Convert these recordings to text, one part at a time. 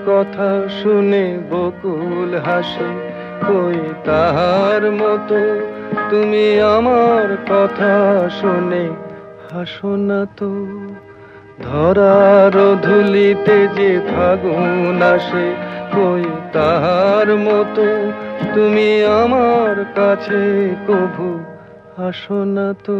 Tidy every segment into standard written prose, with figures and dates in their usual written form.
কথা শুনে বকুল হাসে, কই তাহার মতো তুমি আমার কথা শুনে হাসো না তো। ধরার ধুলিতে যে ফাগুন আসে, কই তাহার মতো তুমি আমার কাছে কভু আসো না তো।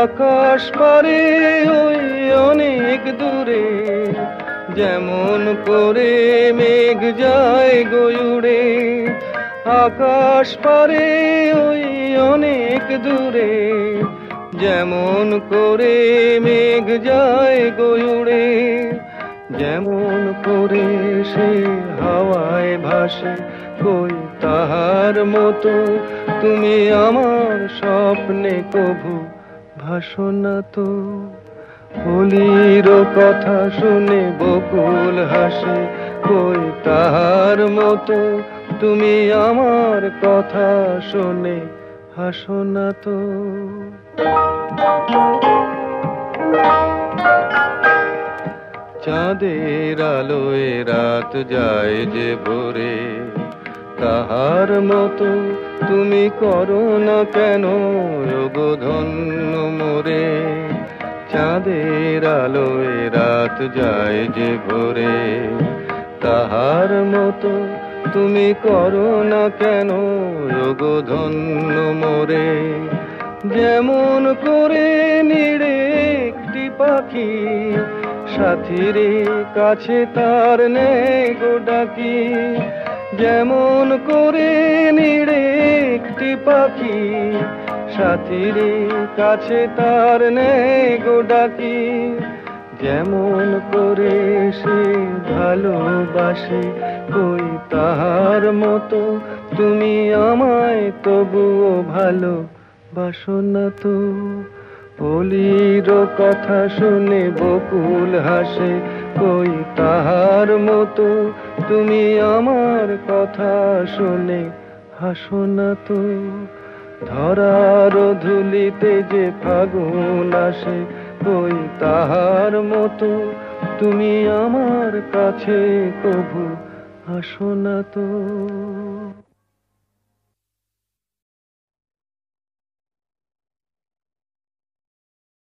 আকাশ পারে ওই অনেক দূরে, যেমন করে মেঘ যায় গয়ুড়ে। আকাশ পারে ওই অনেক দূরে, যেমন করে মেঘ যায় গয়ুড়ে। যেমন করে সে হাওয়ায় ভাসে, কই তাহার মতো তুমি আমার স্বপ্নে কভু ভাসো না তো। কলির কথা শুনে বকুল হাসে, কই তাহার মতো তুমি আমার কথা শুনে হাসো না তো। চাঁদের আলোয় রাত যায় যে ভোরে, তাহার মতো তুমি করো না কেন ওগো ধন্য মোরে। চাঁদের আলোয় রাত যায় যে ভোরে, তাহার মতো তুমি করো না কেন ওগো ধন্য মোরে। যেমন করে নিড়ে একটি পাখি, সাথীর কাছে তার নেই গো ডাকি। যেমন করে নিড়ে একটি পাখি, সাথীর কাছে তার নেই গো ডাকি। যেমন করে সে ভালোবাসে, কই তাহার মতো তুমি আমায় তবুও ভালোবাসো না তো। কলির কথা শুনে বকুল হাসে, কই তাহার মতো তুমি আমার কথা শুনে হাসো না তো। ধরার ধুলিতে যে ফাগুন আসে, কই তাহার মতো তুমি আমার কাছে কভু আসো না তো।